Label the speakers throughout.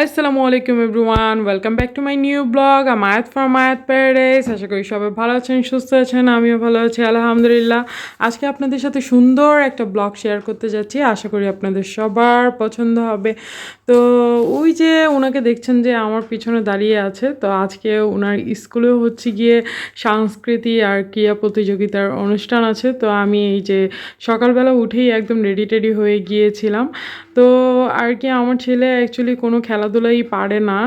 Speaker 1: আসসালামু আলাইকুম everyone, welcome back to my new blog. I'm আয়াত ফ্রম আয়াত প্যারাডাইস। আশা করি সবাই ভালো আছেন, সুস্থ আছেন, আমিও ভালো আছি আলহামদুলিল্লাহ। আজকে আপনাদের সাথে সুন্দর একটা ব্লগ শেয়ার করতে যাচ্ছি, আশা করি আপনাদের সবার পছন্দ হবে। তো ওই যে ওনাকে দেখছেন যে আমার পিছনে দাঁড়িয়ে আছে, তো আজকে ওনার স্কুলেও হচ্ছে গিয়ে সংস্কৃতি আর ক্রীড়া প্রতিযোগিতার অনুষ্ঠান আছে। তো আমি এই যে সকালবেলা উঠেই একদম রেডি টেডি হয়ে গিয়েছিলাম। তো আর কি আমার ছেলে অ্যাকচুয়ালি কোনো খেলাধুলাই পারে না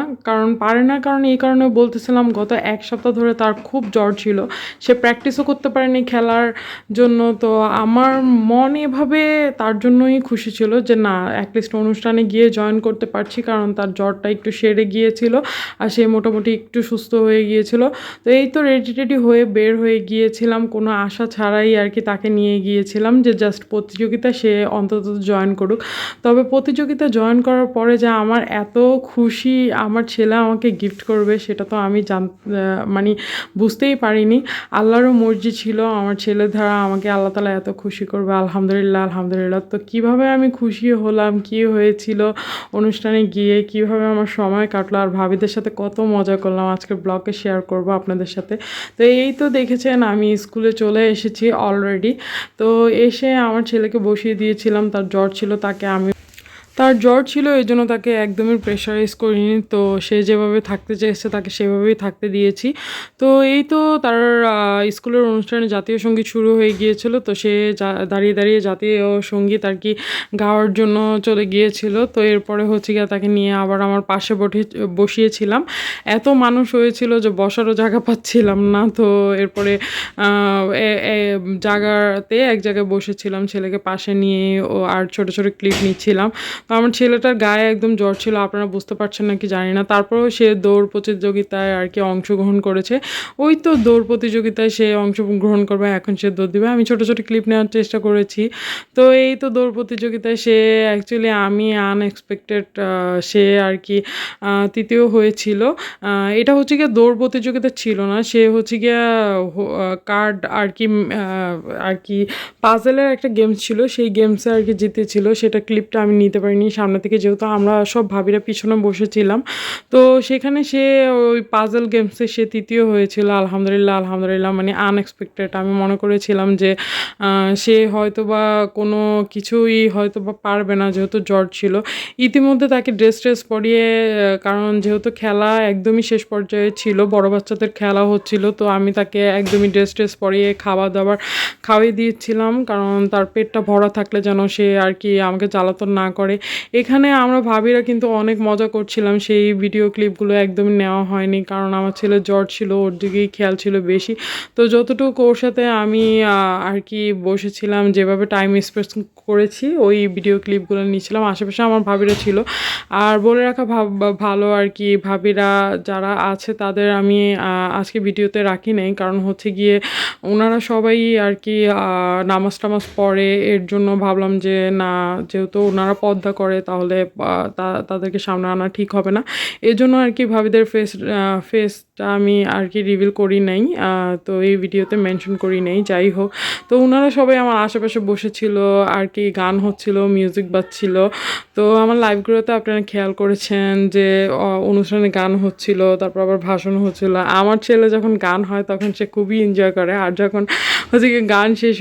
Speaker 1: কারণ এই কারণে বলতেছিলাম, গত এক সপ্তাহ ধরে তার খুব জ্বর ছিল, সে প্র্যাকটিসও করতে পারেনি খেলার জন্য। তো আমার মন এভাবে তার জন্যই খুশি ছিল যে না, অ্যাটলিস্ট অনুষ্ঠানে গিয়ে জয়েন করতে পারছি, কারণ তার জ্বরটা একটু সেরে গিয়েছিল আর সে মোটামুটি একটু সুস্থ হয়ে গিয়েছিল। তো এই তো রেডি টেডি হয়ে বের হয়ে গিয়েছিলাম কোনো আশা ছাড়াই আর কি, তাকে নিয়ে গিয়েছিলাম যে জাস্ট প্রতিযোগিতা সে অন্তত জয়েন করুক। তবে প্রতিযোগিতা জয়েন করার পরে যে আমার এত খুশি আমার ছেলে আমাকে গিফট করবে, সেটা তো আমি মানে বুঝতেই পারিনি। আল্লাহরও মর্জি ছিল আমার ছেলে দ্বারা আমাকে আল্লাহ তাআলা এত খুশি করবে। আলহামদুলিল্লাহ আলহামদুলিল্লাহ। তো কীভাবে আমি খুশি হলাম, কী হয়েছিল অনুষ্ঠানে গিয়ে, কীভাবে আমার সময় কাটলো আর ভাবিদের সাথে কত মজা করলাম, আজকের ব্লগে শেয়ার করব আপনাদের সাথে। তো এই তো দেখেছেন আমি স্কুলে চলে এসেছি অলরেডি। তো এসে আমার ছেলেকে বসিয়ে দিয়েছিলাম, তার জ্বর ছিল, তার জ্বর ছিল এই জন্য তাকে একদমই প্রেশারাইজ করিনি। তো সে যেভাবে থাকতে চেয়েছে তাকে সেভাবেই থাকতে দিয়েছি। তো এই তো তার স্কুলের অনুষ্ঠানে জাতীয় সঙ্গীত শুরু হয়ে গিয়েছিল। তো সে দাঁড়িয়ে দাঁড়িয়ে জাতীয় সঙ্গীত আর কি গাওয়ার জন্য চলে গিয়েছিল। তো এরপরে হচ্ছে গিয়ে তাকে নিয়ে আবার আমার পাশে বসিয়েছিলাম। এত মানুষ হয়েছিল যে বসারও জায়গা পাচ্ছিলাম না। তো এরপরে জায়গাতে এক জায়গায় বসেছিলাম, ছেলেকে পাশে নিয়ে আর ছোটো ছোটো ক্লিপ নিচ্ছিলাম। তো আমার ছেলেটার গায়ে একদম জ্বর ছিল, আপনারা বুঝতে পারছেন নাকি জানি না। তারপরেও সে দৌড় প্রতিযোগিতায় আর কি অংশগ্রহণ করেছে। ওই তো দৌড় প্রতিযোগিতায় সে অংশগ্রহণ করবে, এখন সে দৌড় দিবে। আমি ছোটো ছোটো ক্লিপ নেওয়ার চেষ্টা করেছি। তো এই তো দৌড় প্রতিযোগিতায় সে অ্যাকচুয়ালি আমি আনএক্সপেক্টেড সে আর কি তৃতীয় হয়েছিল। এটা হচ্ছে গিয়ে দৌড় প্রতিযোগিতা ছিল না, সে হচ্ছে গিয়ে কার্ড আর কি পাজেলের একটা গেমস ছিল, সেই গেমসে আর কি জিতেছিল। সেটা ক্লিপটা আমি নিতে পারিনি সামনে থেকে, যেহেতু আমরা সব ভাবিরা পিছনে বসেছিলাম। তো সেখানে সে ওই পাজেল গেমসে সে তৃতীয় হয়েছিল। আলহামদুলিল্লাহ আলহামদুলিল্লাহ, মানে আনএক্সপেক্টেড। আমি মনে করেছিলাম যে সে হয়তো বা কোনো কিছুই হয়তো বা পারবে না, যেহেতু জ্বর ছিল। ইতিমধ্যে তাকে ড্রেস পরিয়ে, কারণ যেহেতু খেলা একদমই শেষ পর্যায়ে ছিল, বড় বাচ্চাদের খেলা হচ্ছিল, তো আমি তাকে একদমই ড্রেস পরিয়ে খাওয়া দাওয়ার খাওয়িয়ে দিয়েছিলাম, কারণ তার পেটটা ভরা থাকলে যেন সে আর কি আমাকে জ্বালাতন না করে। এখানে আমরা ভাবিরা কিন্তু অনেক মজা করছিলাম, সেই ভিডিও ক্লিপগুলো একদমই নেওয়া হয়নি, কারণ আমার ছেলের জ্বর ছিল, ওর দিকেই খেয়াল ছিল বেশি। তো যতটুকু ওর সাথে আমি আর কি বসেছিলাম, যেভাবে টাইম স্পেন্ড করেছি ওই ভিডিও ক্লিপগুলো নিয়েছিলাম। আশেপাশে আমার ভাবিরা ছিল। আর বলে রাখা ভালো আর কি, ভাবিরা যারা আছে তাদের আমি আজকে ভিডিওতে রাখি নাই, কারণ হচ্ছে গিয়ে ওনারা সবাই আর কি নামাজ টামাজ পড়ে, এর জন্য ভাবলাম যে না, যেহেতু ওনারা পর্দা করে তাহলে তাদেরকে সামনে আনা ঠিক হবে না। এই জন্য আর কি ভাবিদের ফেসটা আমি আর কি রিভিল করি নাই, তো এই ভিডিওতে মেনশন করি নাই। যাই হোক, তো ওনারা সবাই আমার আশেপাশে বসেছিল আর কি, গান হচ্ছিল, মিউজিক বাজছিল। তো আমার লাইভগুলোতে আপনারা খেয়াল করেছেন যে অনুষ্ঠানে গান হচ্ছিল, তারপর আবার ভাষণ হচ্ছিল। আমার ছেলে যখন গান হয় তখন সে খুবই এনজয় করে, আর যখন হচ্ছে কি গান শেষ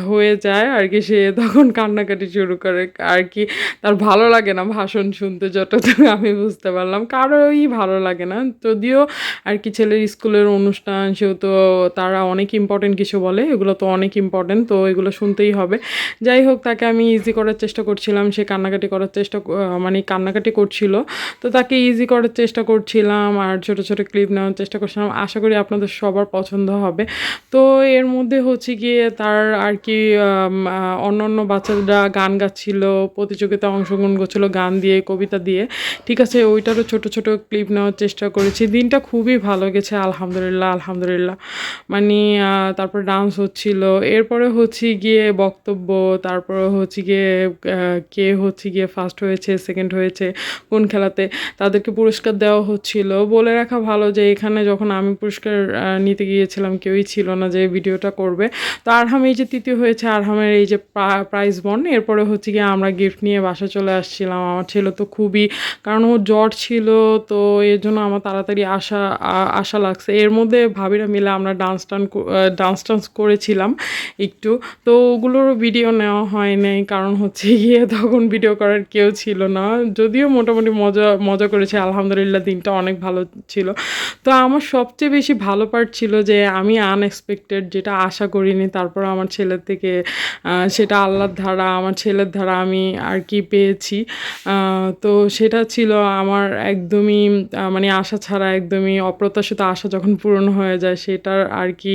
Speaker 1: হয়ে যায় আর কি, সে তখন কান্নাকাটি শুরু করে আর কি। তার ভালো লাগে না ভাষণ শুনতে, যতটুকু আমি বুঝতে পারলাম, কারোই ভালো লাগে না। যদিও আর কি ছেলের স্কুলের অনুষ্ঠান, সেহেতু তারা অনেক ইম্পর্টেন্ট কিছু বলে, এগুলো তো অনেক ইম্পর্টেন্ট, তো এগুলো শুনতেই হবে। যাই হোক, তাকে আমি ইজি করার চেষ্টা করছিলাম, সে কান্নাকাটি করছিল, তো তাকে ইজি করার চেষ্টা করছিলাম আর ছোটো ছোটো ক্লিপ নেওয়ার চেষ্টা করছিলাম। আশা করি আপনাদের সবার পছন্দ হবে। তো এর মধ্যে হচ্ছে গিয়ে তার আর কি অন্য বাচ্চারা গান গাচ্ছিল, প্রতিযোগিতায় অংশগ্রহণ করছিল গান দিয়ে, কবিতা দিয়ে। ঠিক আছে, ওইটারও ছোটো ছোটো ক্লিপ নেওয়ার চেষ্টা করেছি। দিনটা খুবই খুবই ভালো গেছে আলহামদুলিল্লাহ আলহামদুলিল্লাহ। মানে তারপর ডান্স হচ্ছিল, এরপরে হচ্ছে গিয়ে বক্তব্য, তারপরে হচ্ছে গিয়ে কে হচ্ছে গিয়ে ফার্স্ট হয়েছে সেকেন্ড হয়েছে কোন খেলাতে তাদেরকে পুরস্কার দেওয়া হচ্ছিল। বলে রাখা ভালো যে এখানে যখন আমি পুরস্কার নিতে গিয়েছিলাম কেউই ছিল না যে ভিডিওটা করবে। তো আরহাম এই যে তৃতীয় হয়েছে, আরহামের এই যে প্রাইজ বন, এরপরে হচ্ছে গিয়ে আমরা গিফট নিয়ে বাসা চলে আসছিলাম। আমার ছেলে তো খুবই, কারণ ওর জ্বর ছিল, তো এর জন্য আমার তাড়াতাড়ি আশা লাগছে। এর মধ্যে ভাবিরা মিলে আমরা ডান্স টান্স করেছিলাম একটু, তো ওগুলোরও ভিডিও নেওয়া হয় নাই, কারণ হচ্ছে গিয়ে তখন ভিডিও করার কেউ ছিল না। যদিও মোটামুটি মজা করেছে আলহামদুলিল্লাহ, দিনটা অনেক ভালো ছিল। তো আমার সবচেয়ে বেশি ভালো পার্ট ছিল যে আমি আনএক্সপেক্টেড, যেটা আশা করিনি, তারপর আমার ছেলের থেকে সেটা আল্লাহর ধারা, আমার ছেলের ধারা আমি আর কি পেয়েছি। তো সেটা ছিল আমার একদমই মানে আশা ছাড়া, একদমই অপ্রত্যাশিত আশা যখন পূরণ হয়ে যায় সেটার আর কি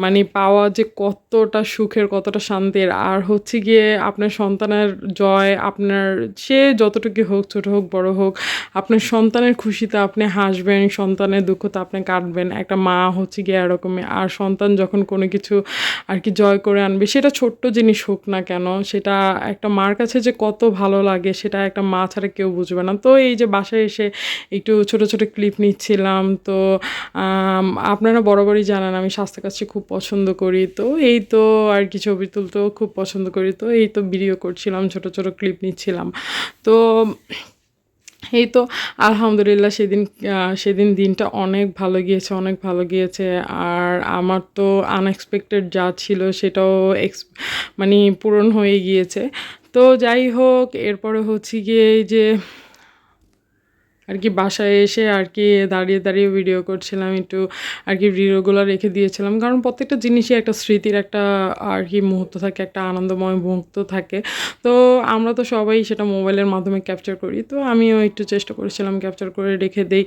Speaker 1: মানে পাওয়া যে কতটা সুখের, কতটা শান্তির। আর হচ্ছে গিয়ে আপনার সন্তানের জয়, আপনার সে যতটুকু হোক, ছোট হোক বড় হোক, আপনার সন্তানের খুশিতে আপনি হাসবেন, সন্তানের দুঃখতে আপনি কাটবেন। একটা মা হচ্ছে গিয়ে এরকমই। আর সন্তান যখন কোনো কিছু আর কি জয় করে আনবে, সেটা ছোট্ট জিনিস হোক না কেন, সেটা একটা মার কাছে যে কত ভালো লাগে সেটা একটা মা ছাড়া কেউ বুঝবে না। তো এই যে বাসায় এসে একটু ছোট ছোট ক্লিপ নিচ্ছিলাম। তো আপনারা বরাবরই জানেন আমি স্বাস্থ্যের কাছে খুব পছন্দ করি, তো এই তো আর কি ছবি তুলতেও খুব পছন্দ করি, তো এই তো ভিডিও করছিলাম, ছোট ছোট ক্লিপ নিচ্ছিলাম। তো এই তো আলহামদুলিল্লাহ সেদিন দিনটা অনেক ভালো গিয়েছে, অনেক ভালো গিয়েছে। আর আমার তো আনএক্সপেক্টেড যা ছিল সেটাও মানে পূরণ হয়ে গিয়েছে। তো যাই হোক, এরপরে হচ্ছে গিয়ে এই যে আর কি বাসায় এসে আর কি দাঁড়িয়ে দাঁড়িয়ে ভিডিও করছিলাম, একটু আর কি ভিডিওগুলো রেখে দিয়েছিলাম, কারণ প্রত্যেকটা জিনিসই একটা স্মৃতির একটা আর কি মুহূর্ত থাকে, একটা আনন্দময় মুহূর্ত থাকে। তো আমরা তো সবাই সেটা মোবাইলের মাধ্যমে ক্যাপচার করি, তো আমিও একটু চেষ্টা করেছিলাম ক্যাপচার করে রেখে দেই।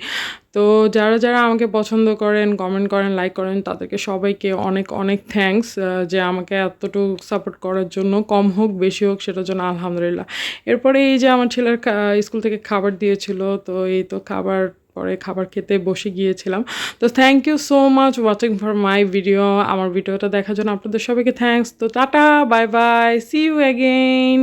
Speaker 1: তো যারা যারা আমাকে পছন্দ করেন, কমেন্ট করেন, লাইক করেন, তাদেরকে সবাইকে অনেক অনেক থ্যাঙ্কস, যে আমাকে এতটুকু সাপোর্ট করার জন্য, কম হোক বেশি হোক সেটার জন্য আলহামদুলিল্লাহ। এরপরে এই যে আমার ছেলের স্কুল থেকে খাবার দিয়েছিল, তো এই তো খাবার খেতে বসে গিয়েছিলাম। তো thank you so much watching for my video. আমার ভিডিওটা দেখার জন্য আপনাদের সবাইকে থ্যাঙ্কস। তো tata, bye bye, see you again.